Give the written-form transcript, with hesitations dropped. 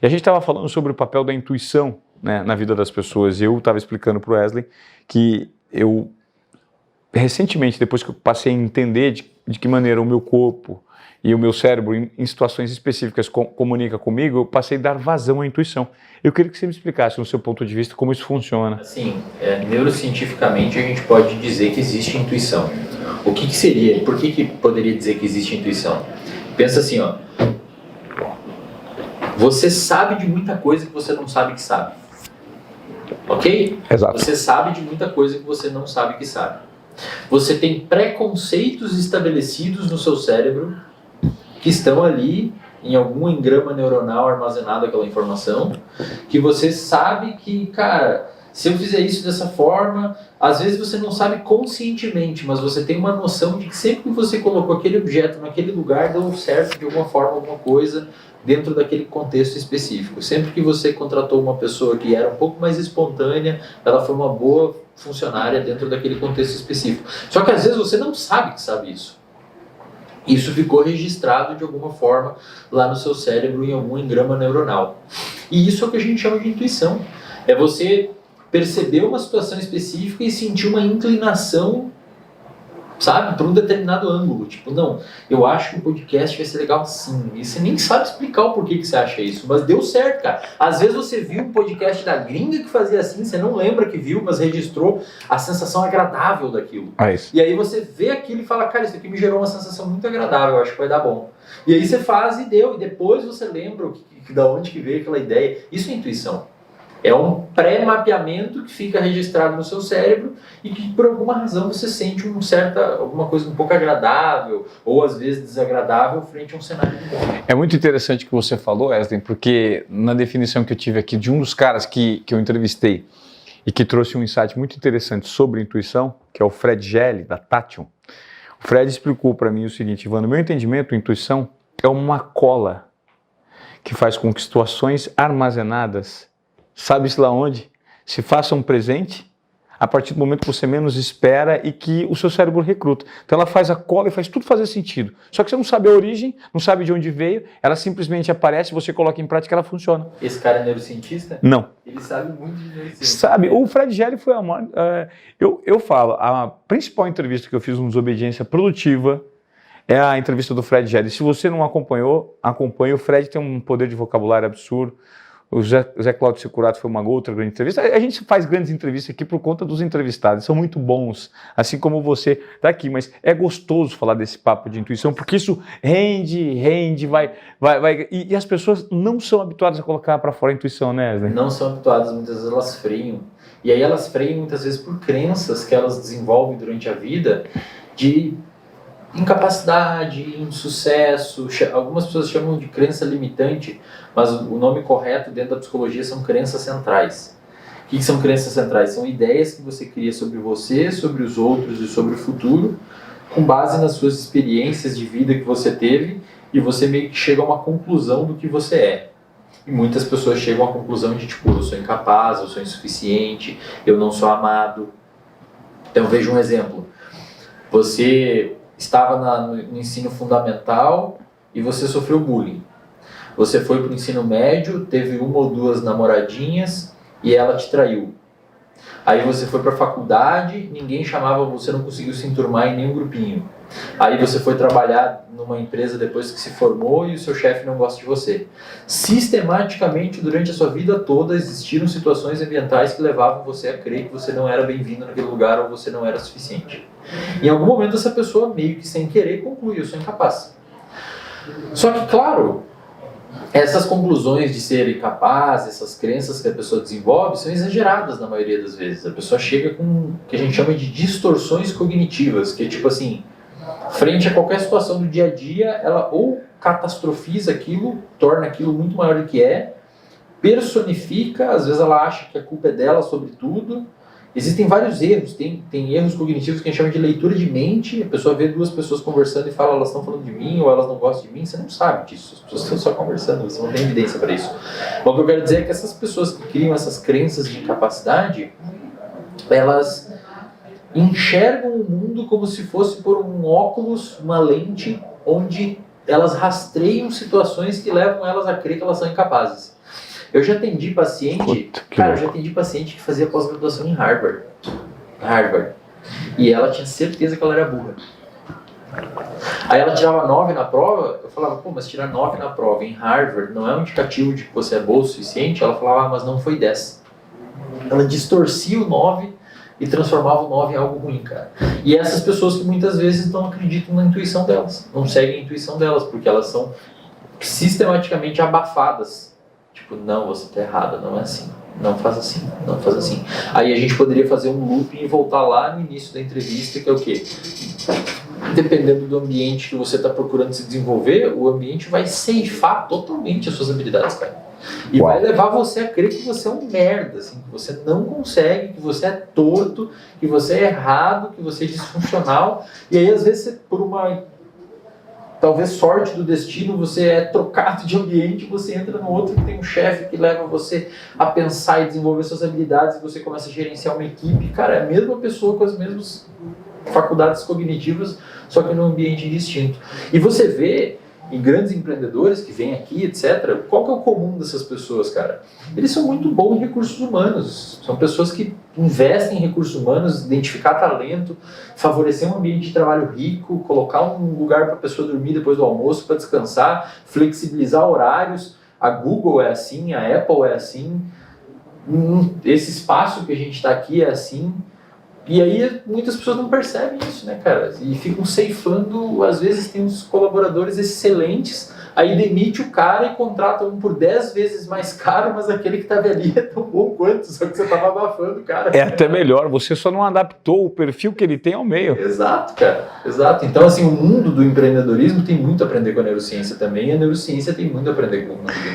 E a gente estava falando sobre o papel da intuição, né, na vida das pessoas. E eu estava explicando para o Wesley que eu, recentemente, depois que eu passei a entender de que maneira o meu corpo e o meu cérebro, em situações específicas, comunica comigo, eu passei a dar vazão à intuição. Eu queria que você me explicasse, no seu ponto de vista, como isso funciona. Assim, neurocientificamente a gente pode dizer que existe intuição. O que seria? Por que poderia dizer que existe intuição? Pensa assim, ó. Você sabe de muita coisa que você não sabe que sabe. Ok? Exato. Você sabe de muita coisa que você não sabe que sabe. Você tem preconceitos estabelecidos no seu cérebro que estão ali em algum engrama neuronal armazenado aquela informação, que você sabe que, cara, se eu fizer isso dessa forma, às vezes você não sabe conscientemente, mas você tem uma noção de que sempre que você colocou aquele objeto naquele lugar, deu certo de alguma forma, alguma coisa dentro daquele contexto específico. Sempre que você contratou uma pessoa que era um pouco mais espontânea, ela foi uma boa funcionária dentro daquele contexto específico. Só que às vezes você não sabe que sabe isso. Isso ficou registrado de alguma forma lá no seu cérebro em algum engrama neuronal. E isso é o que a gente chama de intuição. É você perceber uma situação específica e sentir uma inclinação, sabe, para um determinado ângulo. Tipo, não, eu acho que o podcast vai ser legal assim. E você nem sabe explicar o porquê que você acha isso, mas deu certo, cara. Às vezes você viu um podcast da gringa que fazia assim, você não lembra que viu, mas registrou a sensação agradável daquilo. Isso. E aí você vê aquilo e fala, cara, isso aqui me gerou uma sensação muito agradável, eu acho que vai dar bom. E aí você faz e deu, e depois você lembra da onde que veio aquela ideia. Isso é intuição. É um pré-mapeamento que fica registrado no seu cérebro e que por alguma razão você sente alguma coisa um pouco agradável ou às vezes desagradável frente a um cenário de bom. É muito interessante o que você falou, Wesley, porque na definição que eu tive aqui de um dos caras que eu entrevistei e que trouxe um insight muito interessante sobre intuição, que é o Fred Gelli, da Tachyon. O Fred explicou para mim o seguinte, Ivan, no meu entendimento, intuição é uma cola que faz com que situações armazenadas, sabe-se lá onde, se façam presente a partir do momento que você menos espera e que o seu cérebro recruta. Então ela faz a cola e faz tudo fazer sentido. Só que você não sabe a origem, não sabe de onde veio, ela simplesmente aparece, você coloca em prática e ela funciona. Esse cara é neurocientista? Não. Ele sabe muito de neurociência. Sabe, o Fred Gelli foi a maior... eu falo, a principal entrevista que eu fiz no Desobediência Produtiva é a entrevista do Fred Gelli. Se você não acompanhou, acompanhe. O Fred tem um poder de vocabulário absurdo. O Zé Cláudio Securato foi uma outra grande entrevista. A gente faz grandes entrevistas aqui por conta dos entrevistados, são muito bons, assim como você está aqui, mas é gostoso falar desse papo de intuição, porque isso rende, vai, e as pessoas não são habituadas a colocar para fora a intuição, né, Wesley? Não são habituadas, muitas vezes elas freiam, e aí elas freiam muitas vezes por crenças que elas desenvolvem durante a vida de incapacidade, insucesso. Algumas pessoas chamam de crença limitante, mas o nome correto dentro da psicologia são crenças centrais. O que são crenças centrais? São ideias que você cria sobre você, sobre os outros e sobre o futuro, com base nas suas experiências de vida que você teve, e você meio que chega a uma conclusão do que você é. E muitas pessoas chegam à conclusão de, tipo, eu sou incapaz, eu sou insuficiente, eu não sou amado. Então veja um exemplo. Você estava no ensino fundamental e você sofreu bullying. Você foi para o ensino médio, teve uma ou duas namoradinhas e ela te traiu. Aí você foi para a faculdade, ninguém chamava, você não conseguiu se enturmar em nenhum grupinho. Aí você foi trabalhar numa empresa depois que se formou e o seu chefe não gosta de você. Sistematicamente, durante a sua vida toda, existiram situações ambientais que levavam você a crer que você não era bem-vindo naquele lugar ou você não era suficiente. Em algum momento essa pessoa, meio que sem querer, conclui, eu sou incapaz. Só que, claro, essas conclusões de ser incapaz, essas crenças que a pessoa desenvolve, são exageradas na maioria das vezes. A pessoa chega com o que a gente chama de distorções cognitivas, que é tipo assim, frente a qualquer situação do dia a dia, ela ou catastrofiza aquilo, torna aquilo muito maior do que é, personifica, às vezes ela acha que a culpa é dela sobre tudo. Existem vários erros, tem erros cognitivos que a gente chama de leitura de mente. A pessoa vê duas pessoas conversando e fala, elas estão falando de mim ou elas não gostam de mim. Você não sabe disso, as pessoas estão só conversando, você não tem evidência para isso. Mas o que eu quero dizer é que essas pessoas que criam essas crenças de incapacidade, elas enxergam o mundo como se fosse por um óculos, uma lente, onde elas rastreiam situações que levam elas a crer que elas são incapazes. Eu já atendi paciente, Puta, que cara, eu louco. já atendi paciente que fazia pós-graduação em Harvard. E ela tinha certeza que ela era burra. Aí ela tirava 9 na prova, eu falava, pô, mas tirar 9 na prova em Harvard não é um indicativo de que você é bom o suficiente? Ela falava, mas não foi 10. Ela distorcia o 9 e transformava o 9 em algo ruim, cara. E essas pessoas que muitas vezes não acreditam na intuição delas, não seguem a intuição delas, porque elas são sistematicamente abafadas. Tipo, não, você tá errada, não é assim. Não faz assim, não faz assim. Aí a gente poderia fazer um looping e voltar lá no início da entrevista, que é o quê? Dependendo do ambiente que você está procurando se desenvolver, o ambiente vai ceifar totalmente as suas habilidades, cara. E Uau. vai levar você a crer que você é um merda, assim, que você não consegue, que você é torto, que você é errado, que você é disfuncional. E aí, às vezes, você, por uma talvez sorte do destino, você é trocado de ambiente, você entra no outro que tem um chefe que leva você a pensar e desenvolver suas habilidades, e você começa a gerenciar uma equipe. Cara, é a mesma pessoa com as mesmas faculdades cognitivas, só que num ambiente distinto. E você vê em grandes empreendedores que vêm aqui, etc., qual que é o comum dessas pessoas, cara? Eles são muito bons em recursos humanos. São pessoas que investem em recursos humanos, identificar talento, favorecer um ambiente de trabalho rico, colocar um lugar para a pessoa dormir depois do almoço, para descansar, flexibilizar horários. A Google é assim, a Apple é assim, esse espaço que a gente está aqui é assim. E aí muitas pessoas não percebem isso, né, cara? E ficam ceifando, às vezes tem uns colaboradores excelentes, aí demite o cara e contrata um por 10 vezes mais caro, mas aquele que estava ali é tão bom quanto, só que você estava abafando o cara. É até melhor, você só não adaptou o perfil que ele tem ao meio. Exato, cara. Exato. Então, assim, o mundo do empreendedorismo tem muito a aprender com a neurociência também, e a neurociência tem muito a aprender com o mundo do